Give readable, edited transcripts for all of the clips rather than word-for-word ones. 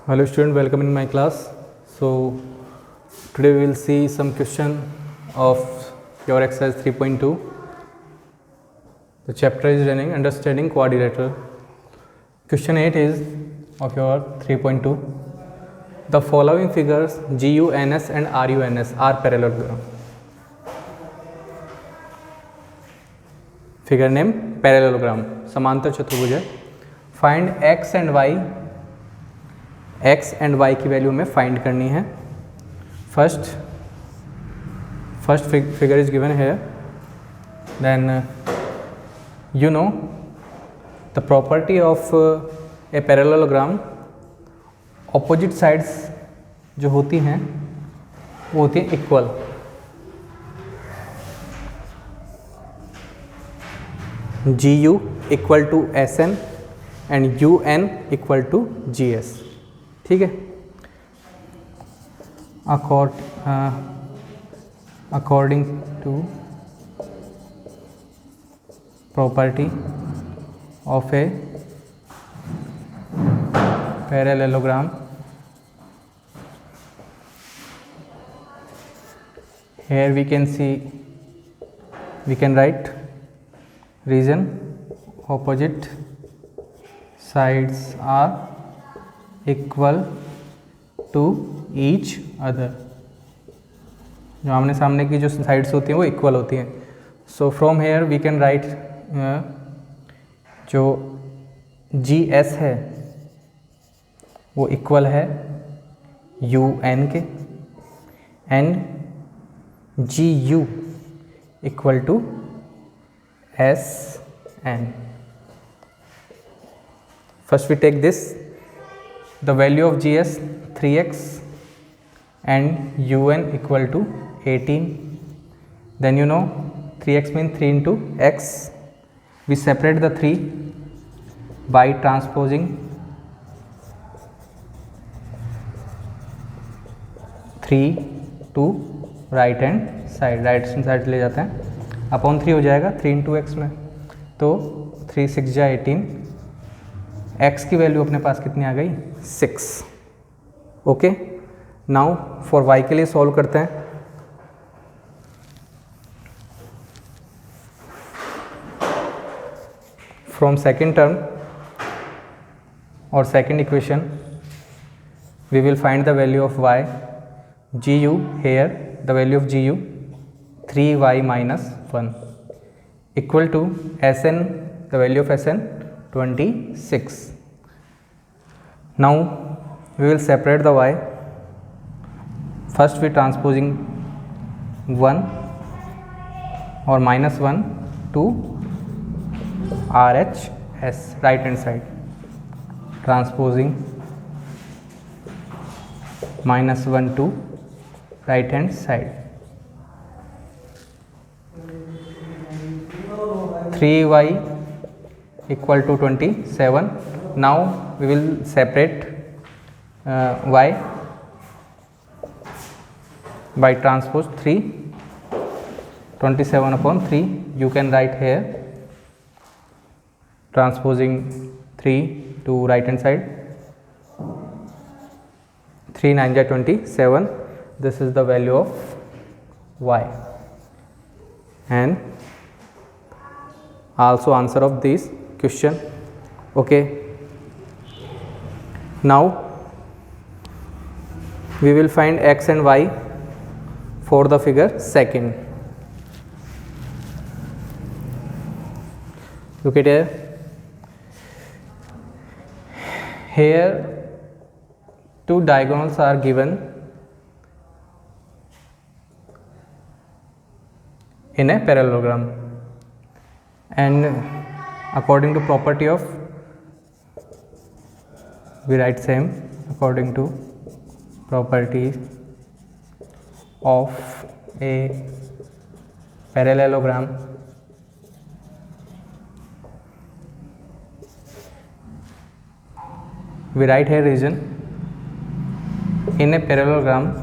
Hello student, welcome in my class. So today we will see some question of your exercise 3.2. The chapter is running understanding quadrilateral. Question 8 is of your 3.2. The following figures GUNS and RUNS are parallelogram. Figure name parallelogram, समांतर चतुर्भुज है. Find x and y की value में find करनी है. First figure is given है. Then you know the property of a parallelogram, opposite sides जो होती हैं वो होती हैं equal. GU equal to SN and UN equal to GS. ठीक है. According to property of a parallelogram, here we can write reason opposite sides are equal to each other. जो आमने सामने की जो साइड्स होती हैं वो इक्वल होती हैं. So from here we can write जो GS है वो इक्वल है UN के and GU equal to SN. First we take this, the value of GS 3x and UN equal to 18. Then you know 3x means 3 into x. We separate the 3 by transposing 3 to right hand side. right hand side ले जाते हैं, upon 3 हो जाएगा 3 into x में. तो 3 6 जा 18. x की value अपने पास कितनी आ गई 6. ओके. नाउ फॉर y के लिए सॉल्व करते हैं. फ्रॉम सेकेंड टर्म और second equation we will find the value of y. GU here the value of GU 3y minus 1 equal to SN, the value of SN 26. Now we will separate the y. First we transposing 1 or minus 1 to RHS, right hand side. Transposing minus 1 to right hand side. 3y equal to 27. Now we will separate y by transpose 3. 27 upon 3 you can write here, transposing 3 to right hand side. 3 9 ja 27. This is the value of y and also answer of this question. Okay. Now we will find x and y for the figure second. Look at here. Here two diagonals are given in a parallelogram, and according to property of, we write same, according to property of a parallelogram, we write here reason. In a parallelogram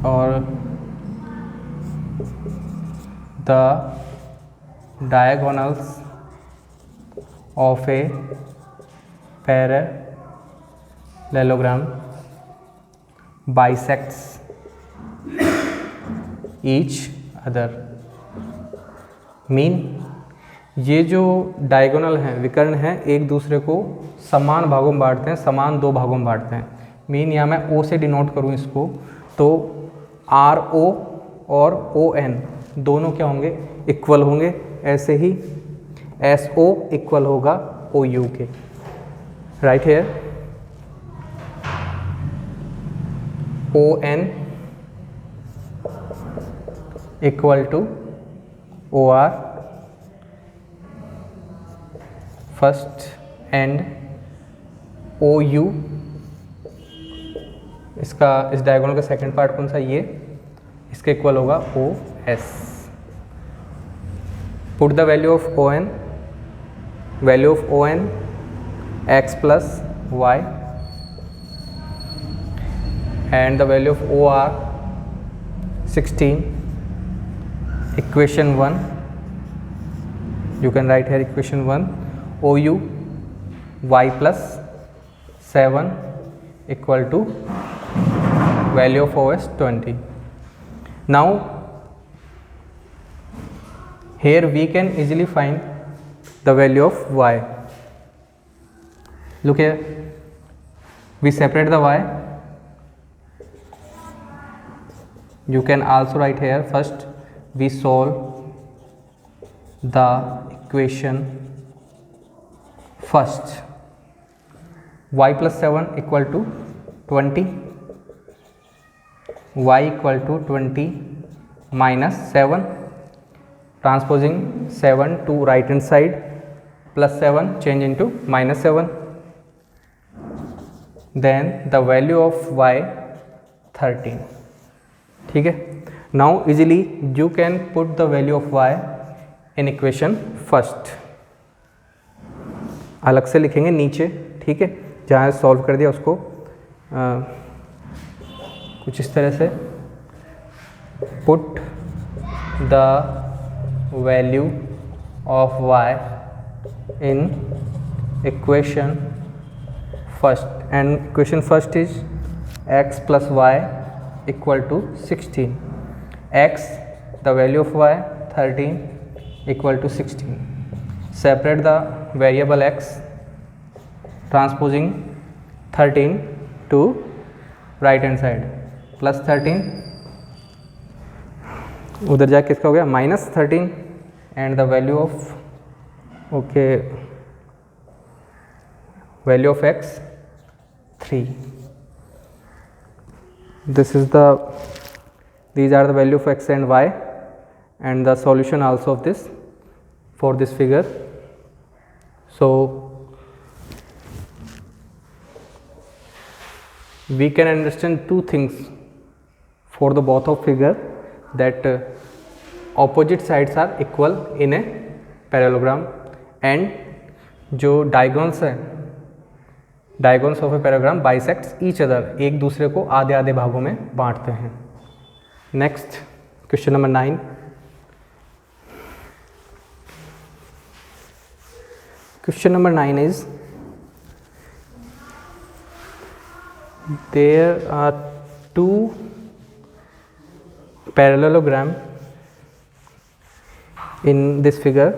or the diagonals of a parallelogram parallelogram bisects each other mean ये जो diagonal हैं, विकर्ण हैं, एक दूसरे को समान भागों में बांटते हैं, समान दो भागों में बांटते हैं। मीन या मैं O से डिनोट करूँ इसको तो RO और ON दोनों क्या होंगे, इक्वल होंगे। ऐसे ही SO इक्वल होगा OU के। Right here ON equal to OR first and OU, इसका इस डायगोनल का सेकंड पार्ट कौन सा, ये, इसके इक्वल होगा OS। Put the value of ON, value of ON x plus y and the value of OR 16, equation 1, you can write here equation 1, OU y plus 7 equal to value of OS 20. Now here we can easily find the value of y. Look here, we separate the y. You can also write here, first we solve the equation first, y plus 7 equal to 20, y equal to 20 minus 7, transposing 7 to right hand side, plus 7 change into minus 7, then the value of y 13. ठीक है, now easily you can put the value of y in equation first. अलग से लिखेंगे नीचे, ठीक है, जहाँ solve कर दिया उसको कुछ इस तरह से, put the value of y in equation first, and equation first is x plus y equal to 16, x the value of y 13 equal to 16. Separate the variable x, transposing 13 to right hand side, plus 13 उधर जाके किसका हो गया minus 13, and the value of value of x 3. These are the value of x and y, and the solution also of this for this figure. So we can understand two things for the both of figure, that opposite sides are equal in a parallelogram, and जो diagonals है, diagonals of a parallelogram bisects each other, एक दूसरे को आधे आधे भागों में बांटते हैं। Next question number 9, question number 9 is there are two parallelograms in this figure,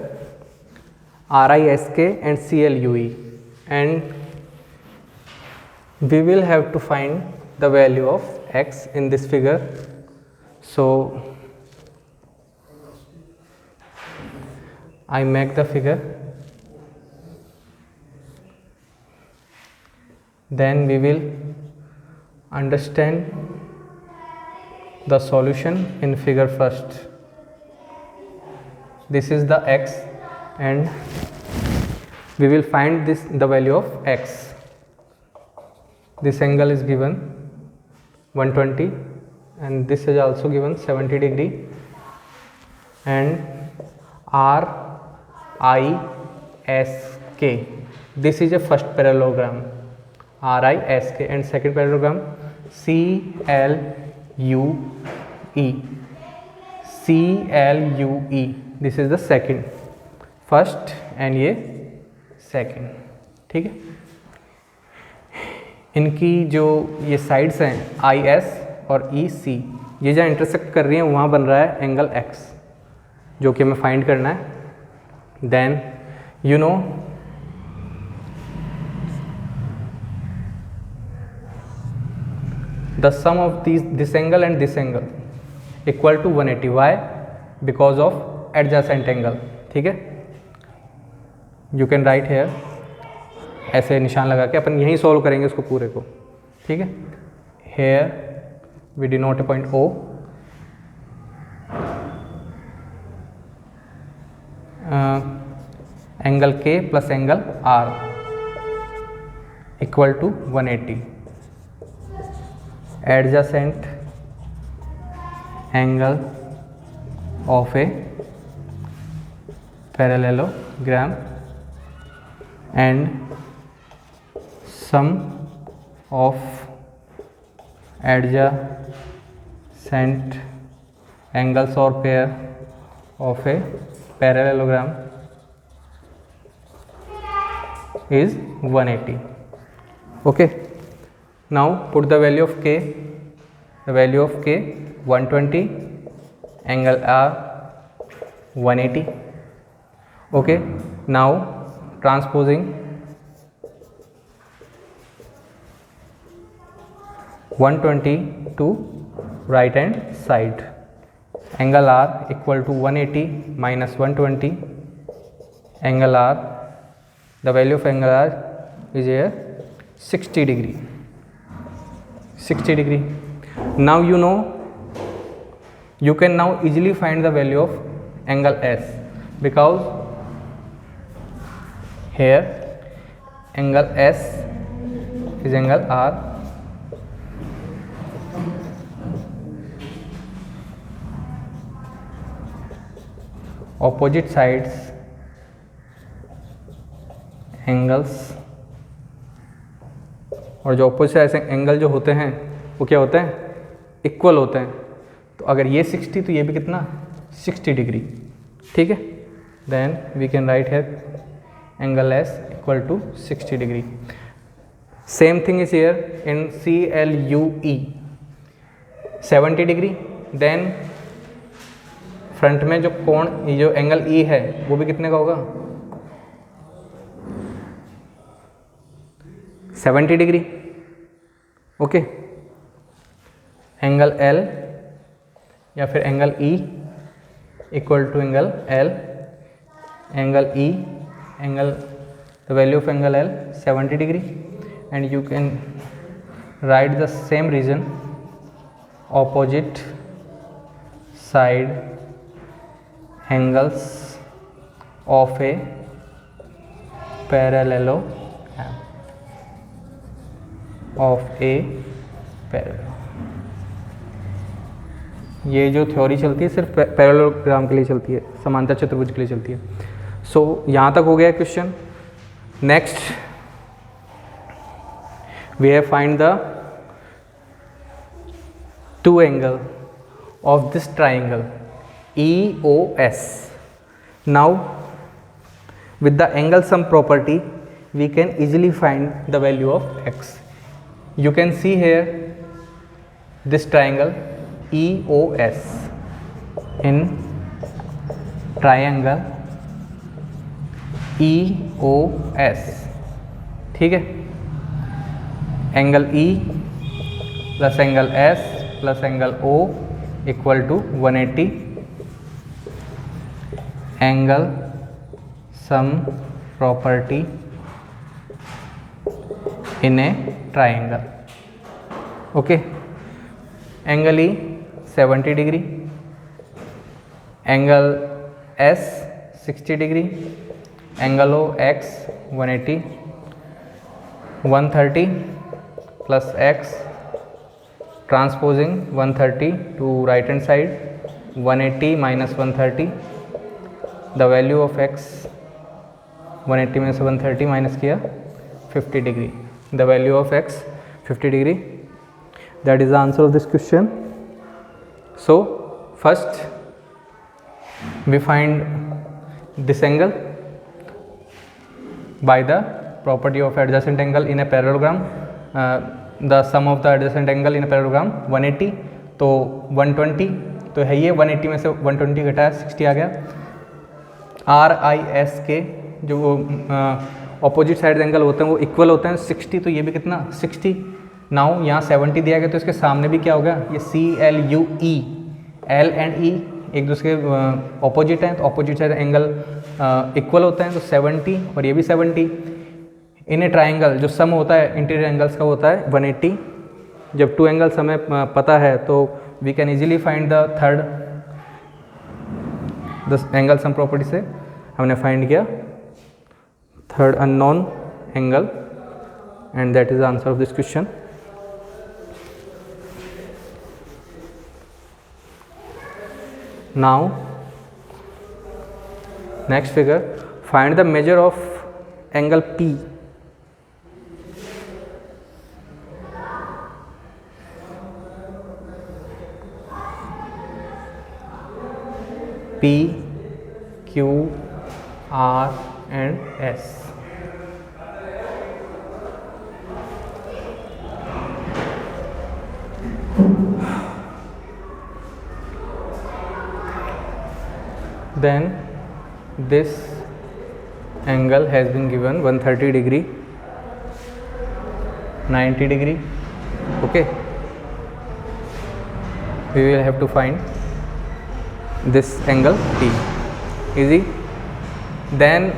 RISK and CLUE, and we will have to find the value of x in this figure. So I make the figure, then we will understand the solution in figure first. This is the x, and we will find the value of x. This angle is given 120, and this is also given 70 degree, and RISK, this is a first parallelogram, RISK, and second parallelogram CLUE, this is the second, first and ये second, ठीक है। इनकी जो ये sides हैं I S और ई सी, ये जहाँ इंटरसेक्ट कर रही हैं वहाँ बन रहा है एंगल एक्स, जो कि हमें फाइंड करना है। Then you know the sum of this angle and this angle equal to 180, why? Because of adjacent angle. ठीक है, यू कैन राइट हेयर, ऐसे निशान लगा के अपन यहीं सॉल्व करेंगे उसको पूरे को। ठीक है, here we denote a point O, angle K plus angle R equal to 180, adjacent angle of a parallelogram and sum of adjacent angles or pair of a parallelogram is 180. Okay, now put the value of k, the value of k 120, angle r 180. Okay, now transposing 120 to right hand side, angle r equal to 180 minus 120, angle r, the value of angle r is here 60 degree, 60 degree. Now you know, you can now easily find the value of angle s, because here angle s is angle r, opposite sides angles, और जो opposite ऐसे angle जो होते हैं वो क्या होते हैं, इक्वल होते हैं। तो अगर ये 60 तो ये भी कितना, 60 डिग्री। ठीक है, then we can write here angle s equal to 60 degree. Same thing is here in CLUE 70 degree. Then front में जो कोण, ये जो एंगल E है वो भी कितने का होगा, 70 डिग्री। ओके, एंगल L या फिर angle E equal to angle L, angle E, angle, the value of angle L 70 degree, and you can write the same region, opposite side angles of a parallelogram, of a parallel. ये जो theory चलती है सिर्फ parallelogram के लिए चलती है, समांतर चतुर्भुज के लिए चलती है। सो यहाँ तक हो गया question. Next we have find the two angle of this triangle EOS. Now with the angle sum property we can easily find the value of x. You can see here this triangle EOS, in triangle EOS, ठीक है, angle E plus angle S plus angle O equal to 180, angle sum property in a triangle. Okay, angle E 70 degree, angle S 60 degree, angle O X 180, 130 plus X, transposing 130 to right hand side, 180 minus 130, the value of X 180 में से 130 minus किया 50 degree, the value of X 50 degree. That is the answer of this question. So first we find this angle by the property of adjacent angle in a parallelogram, the sum of the adjacent angle in a parallelogram 180, तो 120 तो है ये, 180 में से 120 घटाया 60 आ गया। RIS के जो वो ऑपोजिट साइड एंगल होते हैं वो इक्वल होते हैं 60, तो ये भी कितना 60। नाउ यहाँ 70 दिया गया तो इसके सामने भी क्या होगा, ये CLUE, L एंड E एक दूसरे ऑपोजिट हैं, तो ऑपोजिट साइड एंगल इक्वल होते हैं, तो 70 और ये भी 70। इन ए ट्राइंगल जो सम होता है इंटीरियर एंगल्स का होता है 180। जब टू एंगल्स हमें पता है तो we can easily find the third, the angle sum property से हमने फाइंड किया third unknown angle, and that is the answer of this question. Now next figure, find the measure of angle P. P, Q, R and S. Then this angle has been given 130 degree, 90 degree. Okay, we will have to find this angle P. Easy. Then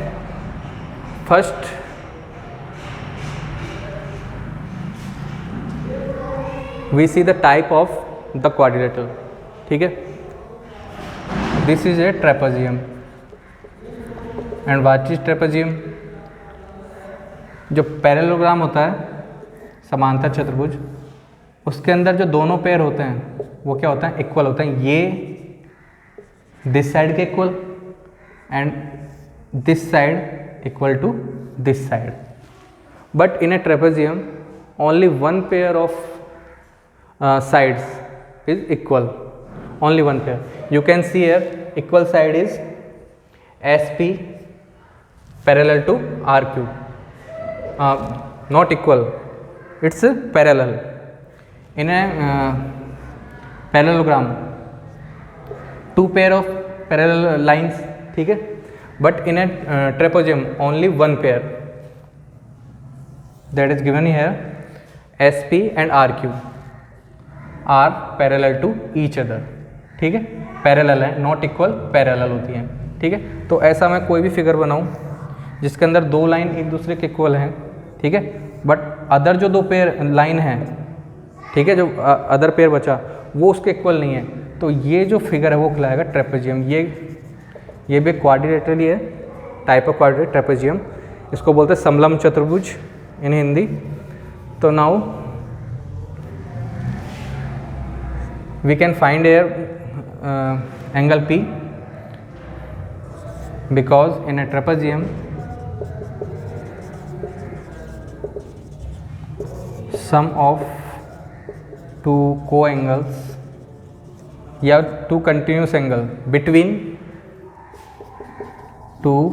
first we see the type of the quadrilateral. ठीक है, this is a trapezium. And what is trapezium? जो parallelogram होता है समांतर चतुर्भुज, उसके अंदर जो दोनों पेयर होते हैं वो क्या होता है, इक्वल होते हैं। ये दिस साइड के equal and this side equal to this side. But in a trapezium only one pair of sides is equal, only one pair. You can see here equal side is SP parallel to RQ, not equal, it's parallel. In a parallelogram two pair of parallel lines, ठीक है, but in a trapezium only one pair, that is given here SP and RQ are parallel to each other. ठीक है, parallel है, not equal, parallel होती हैं। ठीक है, तो ऐसा मैं कोई भी फिगर बनाऊं जिसके अंदर दो लाइन एक दूसरे के इक्वल हैं, ठीक है, बट अदर जो दो पेयर लाइन हैं, ठीक है, जो अदर पेयर बचा वो उसके इक्वल नहीं है, तो ये जो फिगर है वो कहलाएगा ट्रेपेजियम। ये भी क्वाड्रिलेटरल है, टाइप ऑफ क्वाड्रिलेटरल ट्रेपेजियम, इसको बोलते हैं समलंब चतुर्भुज इन हिंदी। तो now we can find here angle P, because in a trapezium sum of two co-angles या two continuous angle between two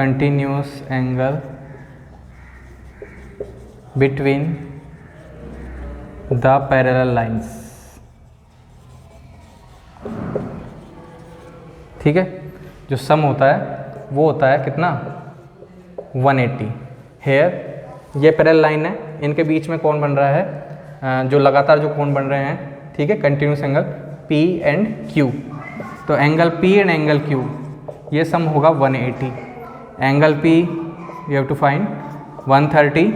continuous angle between the parallel lines। ठीक है, जो सम होता है वो होता है कितना, 180। हेयर ये पैरेलल लाइन है, इनके बीच में कौन बन रहा है, जो लगातार जो कोण बन रहे हैं, ठीक है, continuous angle P and Q। तो angle P and angle Q ये सम होगा 180। Angle P you have to find 130,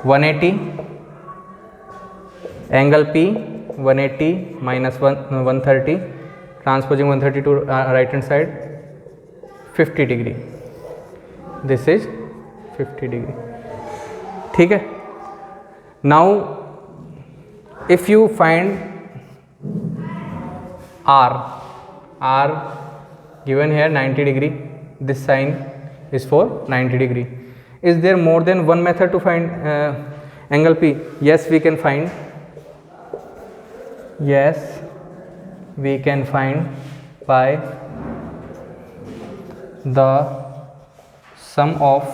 180, angle P 180 minus 130, transposing 130 to right hand side 50 degree, this is 50 degree। ठीक है, now if you find R given here 90 degree, this sign is for 90 degree, is there more than one method to find angle P? Yes, we can find, yes we can find by the sum of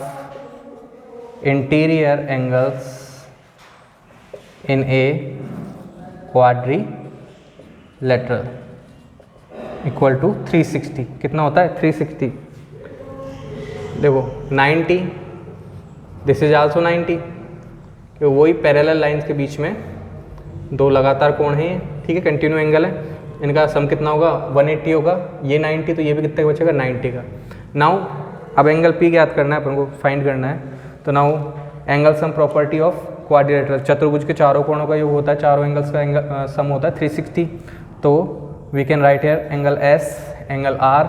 interior angles in a quadrilateral equal to 360. कितना होता है 360. देखो 90, this is also 90, कि वही parallel lines के बीच में दो लगातार कोण हैं, ठीक है, कंटिन्यू एंगल है, इनका सम कितना होगा 180 होगा, ये 90, तो ये भी कितने का बचेगा 90 का. नाउ अब एंगल P ज्ञात करना है अपन को, फाइंड करना है. तो now angle sum property of quadrilateral, चतुर्भुज के चारों कोणों का योग होता है, चारों एंगल्स का एंगल सम होता है 360. तो we can write here angle S, angle R,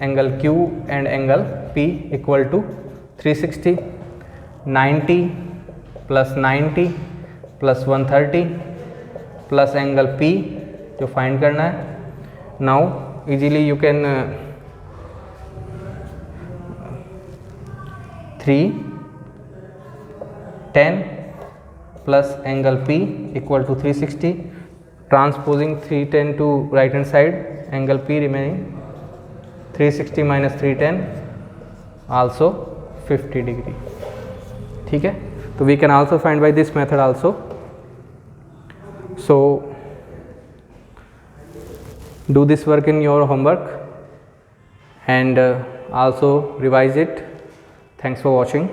angle Q and angle P equal to 360. 90 plus 90 plus 130 plus angle P जो फाइंड करना है. Now easily you can 310 plus angle P equal to 360. Transposing 310 to right hand side, angle P remaining 360 minus 310 also 50 degree. ठीक है, तो we can also find by this method also. So do this work in your homework and also revise it. Thanks for watching.